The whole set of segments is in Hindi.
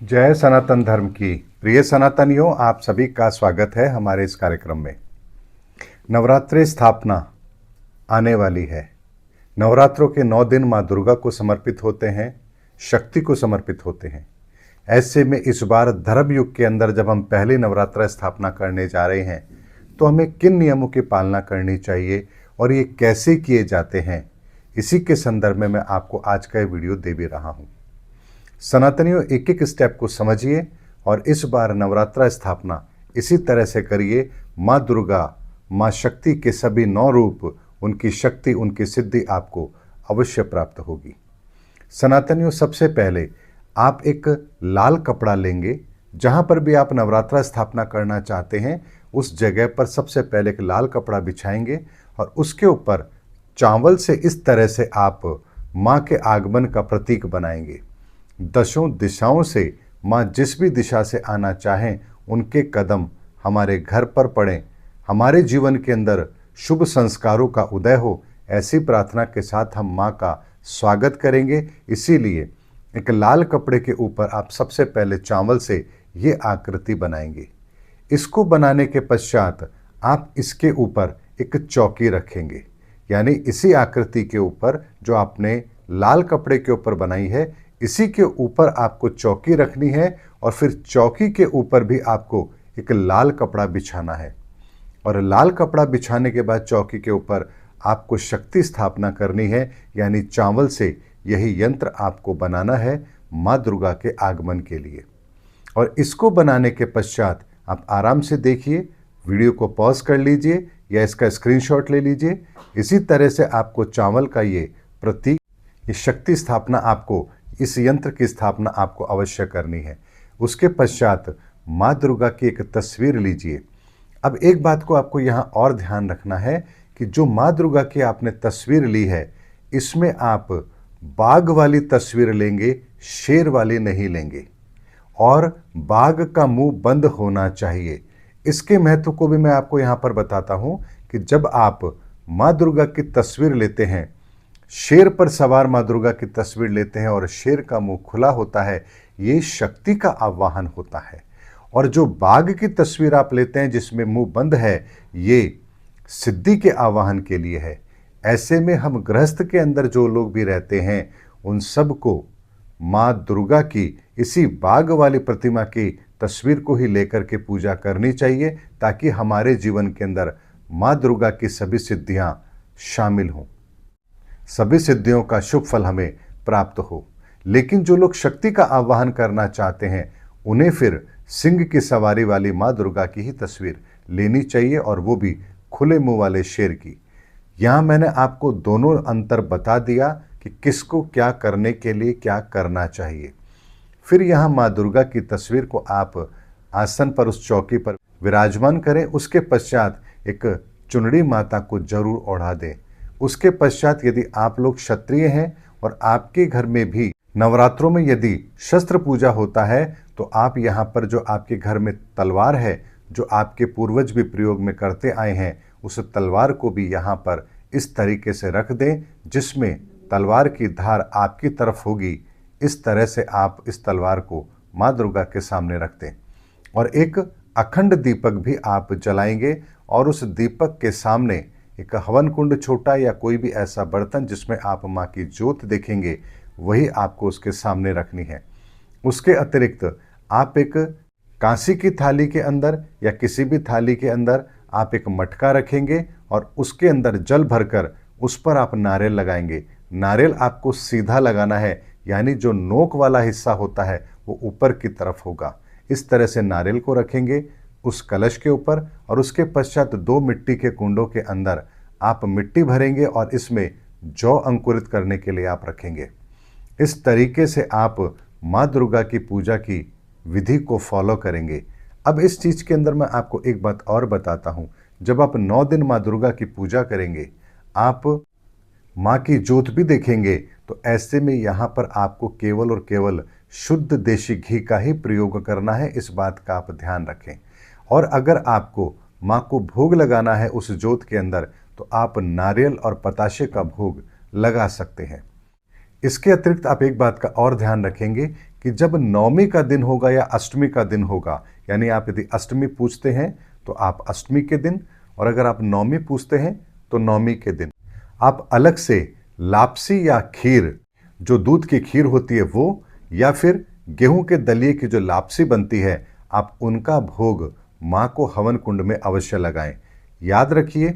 जय सनातन धर्म की प्रिय सनातनियों, आप सभी का स्वागत है हमारे इस कार्यक्रम में। नवरात्रि स्थापना आने वाली है। नवरात्रों के 9 दिन माँ दुर्गा को समर्पित होते हैं, शक्ति को समर्पित होते हैं। ऐसे में इस बार धर्म युग के अंदर जब हम पहली नवरात्र स्थापना करने जा रहे हैं तो हमें किन नियमों की पालना करनी चाहिए और ये कैसे किए जाते हैं, इसी के संदर्भ में मैं आपको आज का ये वीडियो दे भी रहा हूँ। सनातनियों, एक एक स्टेप को समझिए और इस बार नवरात्रा स्थापना इसी तरह से करिए। माँ दुर्गा, माँ शक्ति के सभी 9 रूप, उनकी शक्ति, उनकी सिद्धि आपको अवश्य प्राप्त होगी। सनातनियों, सबसे पहले आप एक लाल कपड़ा लेंगे। जहाँ पर भी आप नवरात्रा स्थापना करना चाहते हैं उस जगह पर सबसे पहले एक लाल कपड़ा बिछाएंगे और उसके ऊपर चावल से इस तरह से आप माँ के आगमन का प्रतीक बनाएंगे। दशों दिशाओं से माँ जिस भी दिशा से आना चाहें उनके कदम हमारे घर पर पड़ें, हमारे जीवन के अंदर शुभ संस्कारों का उदय हो, ऐसी प्रार्थना के साथ हम माँ का स्वागत करेंगे। इसीलिए एक लाल कपड़े के ऊपर आप सबसे पहले चावल से ये आकृति बनाएंगे। इसको बनाने के पश्चात आप इसके ऊपर एक चौकी रखेंगे, यानी इसी आकृति के ऊपर जो आपने लाल कपड़े के ऊपर बनाई है, इसी के ऊपर आपको चौकी रखनी है और फिर चौकी के ऊपर भी आपको एक लाल कपड़ा बिछाना है। और लाल कपड़ा बिछाने के बाद चौकी के ऊपर आपको शक्ति स्थापना करनी है, यानी चावल से यही यंत्र आपको बनाना है माँ दुर्गा के आगमन के लिए। और इसको बनाने के पश्चात आप आराम से देखिए, वीडियो को पॉज कर लीजिए या इसका स्क्रीनशॉट ले लीजिए। इसी तरह से आपको चावल का ये प्रतीक, ये शक्ति स्थापना, आपको इस यंत्र की स्थापना आपको अवश्य करनी है। उसके पश्चात माँ दुर्गा की एक तस्वीर लीजिए। अब एक बात को आपको यहाँ और ध्यान रखना है कि जो माँ दुर्गा की आपने तस्वीर ली है, इसमें आप बाघ वाली तस्वीर लेंगे, शेर वाली नहीं लेंगे। और बाघ का मुंह बंद होना चाहिए। इसके महत्व को भी मैं आपको यहाँ पर बताता हूँ कि जब आप माँ दुर्गा की तस्वीर लेते हैं, शेर पर सवार माँ दुर्गा की तस्वीर लेते हैं और शेर का मुंह खुला होता है, ये शक्ति का आवाहन होता है। और जो बाघ की तस्वीर आप लेते हैं जिसमें मुंह बंद है, ये सिद्धि के आवाहन के लिए है। ऐसे में हम गृहस्थ के अंदर जो लोग भी रहते हैं उन सबको माँ दुर्गा की इसी बाघ वाली प्रतिमा की तस्वीर को ही लेकर के पूजा करनी चाहिए, ताकि हमारे जीवन के अंदर माँ दुर्गा की सभी सिद्धियाँ शामिल हों, सभी सिद्धियों का शुभ फल हमें प्राप्त हो। लेकिन जो लोग शक्ति का आवाहन करना चाहते हैं उन्हें फिर सिंह की सवारी वाली माँ दुर्गा की ही तस्वीर लेनी चाहिए, और वो भी खुले मुंह वाले शेर की। यहाँ मैंने आपको दोनों अंतर बता दिया कि किसको क्या करने के लिए क्या करना चाहिए। फिर यहाँ माँ दुर्गा की तस्वीर को आप आसन पर, उस चौकी पर विराजमान करें। उसके पश्चात एक चुनरी माता को जरूर ओढ़ा दें। उसके पश्चात यदि आप लोग क्षत्रिय हैं और आपके घर में भी नवरात्रों में यदि शस्त्र पूजा होता है, तो आप यहाँ पर जो आपके घर में तलवार है, जो आपके पूर्वज भी प्रयोग में करते आए हैं, उस तलवार को भी यहाँ पर इस तरीके से रख दें जिसमें तलवार की धार आपकी तरफ होगी। इस तरह से आप इस तलवार को माँ दुर्गा के सामने रख दें और एक अखंड दीपक भी आप जलाएंगे। और उस दीपक के सामने एक हवन कुंड छोटा या कोई भी ऐसा बर्तन जिसमें आप माँ की ज्योत देखेंगे, वही आपको उसके सामने रखनी है। उसके अतिरिक्त आप एक कांसी की थाली के अंदर या किसी भी थाली के अंदर आप एक मटका रखेंगे और उसके अंदर जल भरकर उस पर आप नारियल लगाएंगे। नारियल आपको सीधा लगाना है, यानी जो नोक वाला हिस्सा होता है वो ऊपर की तरफ होगा। इस तरह से नारियल को रखेंगे उस कलश के ऊपर, और उसके पश्चात 2 मिट्टी के कुंडों के अंदर आप मिट्टी भरेंगे और इसमें जौ अंकुरित करने के लिए आप रखेंगे। इस तरीके से आप माँ दुर्गा की पूजा की विधि को फॉलो करेंगे। अब इस चीज़ के अंदर मैं आपको एक बात और बताता हूँ। जब आप 9 दिन माँ दुर्गा की पूजा करेंगे, आप माँ की ज्योत भी देखेंगे, तो ऐसे में यहाँ पर आपको केवल और केवल शुद्ध देशी घी का ही प्रयोग करना है। इस बात का आप ध्यान रखें। और अगर आपको माँ को भोग लगाना है उस ज्योत के अंदर, तो आप नारियल और बताशे का भोग लगा सकते हैं। इसके अतिरिक्त आप एक बात का और ध्यान रखेंगे कि जब नवमी का दिन होगा या अष्टमी का दिन होगा, यानी आप यदि अष्टमी पूजते हैं तो आप अष्टमी के दिन, और अगर आप नवमी पूजते हैं तो नवमी के दिन आप अलग से लापसी या खीर, जो दूध की खीर होती है वो, या फिर गेहूं के दलिए की जो लापसी बनती है, आप उनका भोग माँ को हवन कुंड में अवश्य लगाएं। याद रखिए,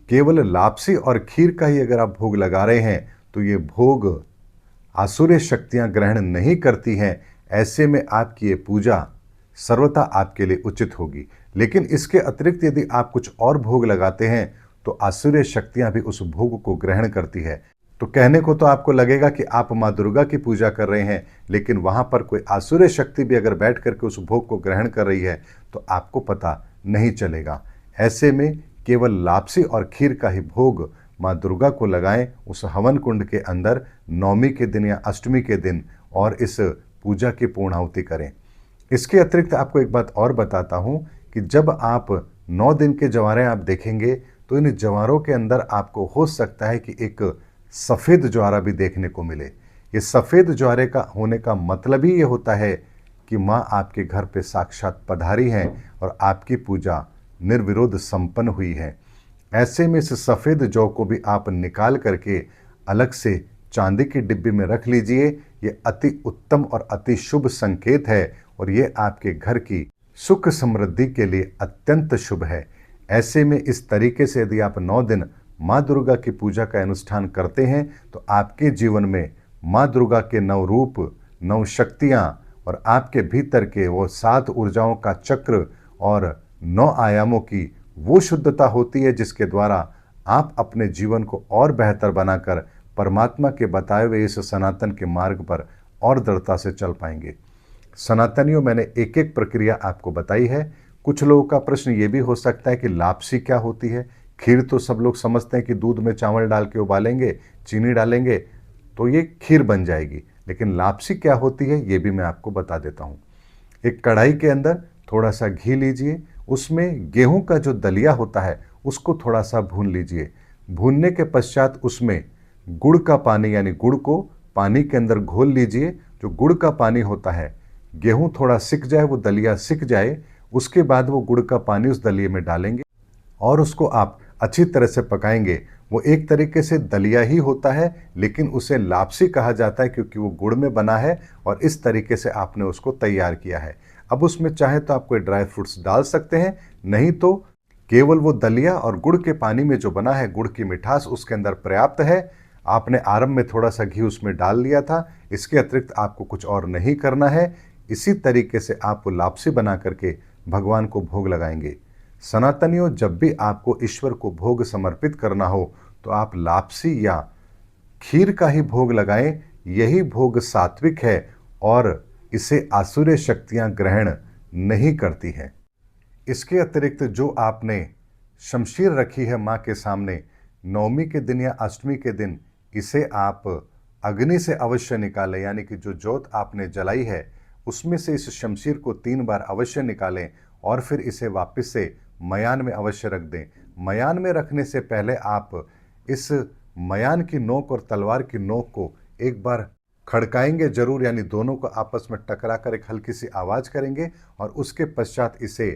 केवल लापसी और खीर का ही अगर आप भोग लगा रहे हैं तो ये भोग आसुरी शक्तियां ग्रहण नहीं करती हैं। ऐसे में आपकी ये पूजा सर्वथा आपके लिए उचित होगी। लेकिन इसके अतिरिक्त यदि आप कुछ और भोग लगाते हैं तो आसुरी शक्तियां भी उस भोग को ग्रहण करती है। तो कहने को तो आपको लगेगा कि आप माँ दुर्गा की पूजा कर रहे हैं, लेकिन वहां पर कोई आसुरी शक्ति भी अगर बैठ करके उस भोग को ग्रहण कर रही है तो आपको पता नहीं चलेगा। ऐसे में केवल लापसी और खीर का ही भोग माँ दुर्गा को लगाएं उस हवन कुंड के अंदर नवमी के दिन या अष्टमी के दिन, और इस पूजा की पूर्णाहुति करें। इसके अतिरिक्त आपको एक बात और बताता हूं कि जब आप 9 दिन के जवारे आप देखेंगे तो इन जवारों के अंदर आपको हो सकता है कि एक सफ़ेद ज्वारा भी देखने को मिले। ये सफ़ेद ज्वारे का होने का मतलब ही ये होता है कि माँ आपके घर पे साक्षात पधारी हैं और आपकी पूजा निर्विरोध संपन्न हुई है। ऐसे में इस सफ़ेद जौ को भी आप निकाल करके अलग से चांदी की डिब्बी में रख लीजिए। ये अति उत्तम और अति शुभ संकेत है और ये आपके घर की सुख समृद्धि के लिए अत्यंत शुभ है। ऐसे में इस तरीके से यदि आप 9 दिन माँ दुर्गा की पूजा का अनुष्ठान करते हैं तो आपके जीवन में माँ दुर्गा के 9 रूप, 9 शक्तियाँ और आपके भीतर के वो 7 ऊर्जाओं का चक्र और 9 आयामों की वो शुद्धता होती है जिसके द्वारा आप अपने जीवन को और बेहतर बनाकर परमात्मा के बताए हुए इस सनातन के मार्ग पर और दृढ़ता से चल पाएंगे। सनातनियों, मैंने एक एक प्रक्रिया आपको बताई है। कुछ लोगों का प्रश्न ये भी हो सकता है कि लापसी क्या होती है। खीर तो सब लोग समझते हैं कि दूध में चावल डाल के उबालेंगे, चीनी डालेंगे तो ये खीर बन जाएगी, लेकिन लापसी क्या होती है ये भी मैं आपको बता देता हूँ। एक कढ़ाई के अंदर थोड़ा सा घी लीजिए, उसमें गेहूं का जो दलिया होता है उसको थोड़ा सा भून लीजिए। भूनने के पश्चात उसमें गुड़ का पानी, यानी गुड़ को पानी के अंदर घोल लीजिए। जो गुड़ का पानी होता है, गेहूं थोड़ा सिक जाए, वो दलिया सिक जाए, उसके बाद वो गुड़ का पानी उस दलिये में डालेंगे और उसको आप अच्छी तरह से पकाएंगे। वो एक तरीके से दलिया ही होता है, लेकिन उसे लापसी कहा जाता है क्योंकि वो गुड़ में बना है और इस तरीके से आपने उसको तैयार किया है। अब उसमें चाहे तो आप कोई ड्राई फ्रूट्स डाल सकते हैं, नहीं तो केवल वो दलिया और गुड़ के पानी में जो बना है, गुड़ की मिठास उसके अंदर पर्याप्त है। आपने आरंभ में थोड़ा सा घी उसमें डाल लिया था, इसके अतिरिक्त आपको कुछ और नहीं करना है। इसी तरीके से आप लापसी बना करके भगवान को भोग लगाएंगे। सनातनियों, जब भी आपको ईश्वर को भोग समर्पित करना हो तो आप लापसी या खीर का ही भोग लगाएं। यही भोग सात्विक है और इसे आसुरी शक्तियां ग्रहण नहीं करती हैं। इसके अतिरिक्त जो आपने शमशीर रखी है माँ के सामने नवमी के दिन या अष्टमी के दिन, इसे आप अग्नि से अवश्य निकालें। यानी कि जो जोत आपने जलाई है उसमें से इस शमशीर को 3 बार अवश्य निकालें और फिर इसे वापस से मयान में अवश्य रख दें। मयान में रखने से पहले आप इस मयान की नोक और तलवार की नोक को एक बार खड़काएंगे जरूर, यानी दोनों को आपस में टकरा कर एक हल्की सी आवाज़ करेंगे और उसके पश्चात इसे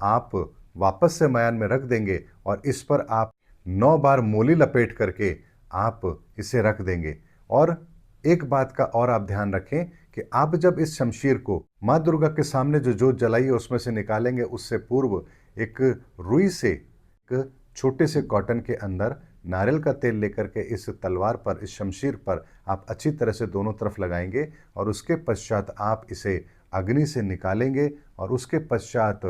आप वापस से मयान में रख देंगे और इस पर आप 9 बार मोली लपेट करके आप इसे रख देंगे। और एक बात का और आप ध्यान रखें कि आप जब इस शमशीर को माँ दुर्गा के सामने जो जोत जलाई है उसमें से निकालेंगे, उससे पूर्व एक रुई से, एक छोटे से कॉटन के अंदर नारियल का तेल लेकर के इस तलवार पर, इस शमशीर पर आप अच्छी तरह से दोनों तरफ लगाएंगे और उसके पश्चात आप इसे अग्नि से निकालेंगे और उसके पश्चात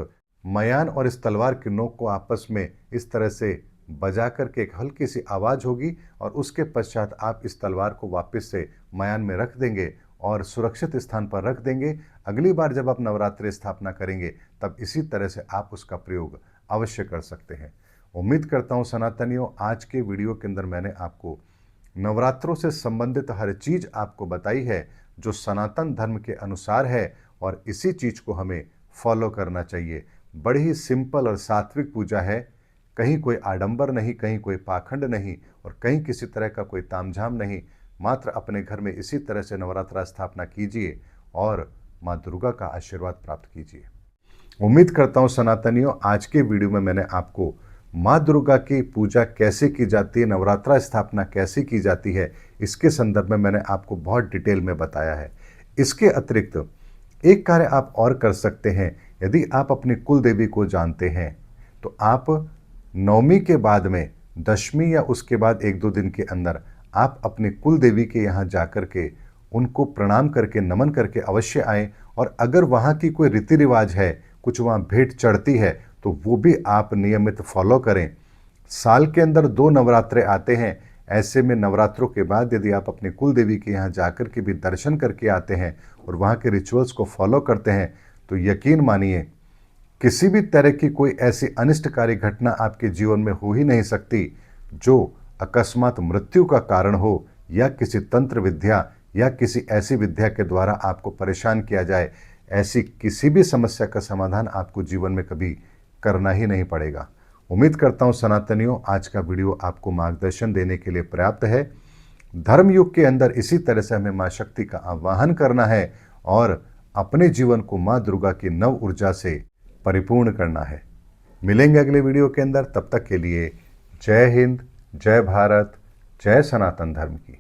मयान और इस तलवार की नोक को आपस में इस तरह से बजा करके एक हल्की सी आवाज़ होगी और उसके पश्चात आप इस तलवार को वापस से मयान में रख देंगे और सुरक्षित स्थान पर रख देंगे। अगली बार जब आप नवरात्रि स्थापना करेंगे तब इसी तरह से आप उसका प्रयोग अवश्य कर सकते हैं। उम्मीद करता हूँ सनातनियों, आज के वीडियो के अंदर मैंने आपको नवरात्रों से संबंधित हर चीज़ आपको बताई है जो सनातन धर्म के अनुसार है और इसी चीज़ को हमें फॉलो करना चाहिए। बड़ी ही सिंपल और सात्विक पूजा है, कहीं कोई आडंबर नहीं, कहीं कोई पाखंड नहीं और कहीं किसी तरह का कोई तामझाम नहीं। मात्र अपने घर में इसी तरह से नवरात्रा स्थापना कीजिए और माँ दुर्गा का आशीर्वाद प्राप्त कीजिए। उम्मीद करता हूँ सनातनियों, आज के वीडियो में मैंने आपको माँ दुर्गा की पूजा कैसे की जाती है, नवरात्रा स्थापना कैसे की जाती है, इसके संदर्भ में मैंने आपको बहुत डिटेल में बताया है। इसके अतिरिक्त एक कार्य आप और कर सकते हैं। यदि आप अपनी कुल देवी को जानते हैं तो आप नवमी के बाद में दशमी या उसके बाद 1-2 दिन के अंदर आप अपनी कुल देवी के यहाँ जाकर के उनको प्रणाम करके नमन करके अवश्य आएँ। और अगर वहाँ की कोई रीति रिवाज है, कुछ वहाँ भेंट चढ़ती है, तो वो भी आप नियमित फॉलो करें। साल के अंदर 2 नवरात्रे आते हैं, ऐसे में नवरात्रों के बाद यदि आप अपनी कुल देवी के यहाँ जाकर के भी दर्शन करके आते हैं और वहाँ के रिचुअल्स को फॉलो करते हैं, तो यकीन मानिए किसी भी तरह की कोई ऐसी अनिष्टकारी घटना आपके जीवन में हो ही नहीं सकती जो अकस्मात मृत्यु का कारण हो, या किसी तंत्र विद्या या किसी ऐसी विद्या के द्वारा आपको परेशान किया जाए। ऐसी किसी भी समस्या का समाधान आपको जीवन में कभी करना ही नहीं पड़ेगा। उम्मीद करता हूँ सनातनियों, आज का वीडियो आपको मार्गदर्शन देने के लिए पर्याप्त है। धर्म युग के अंदर इसी तरह से हमें माँ शक्ति का आवाहन करना है और अपने जीवन को माँ दुर्गा की नव ऊर्जा से परिपूर्ण करना है। मिलेंगे अगले वीडियो के अंदर, तब तक के लिए जय हिंद, जय भारत, जय सनातन धर्म की।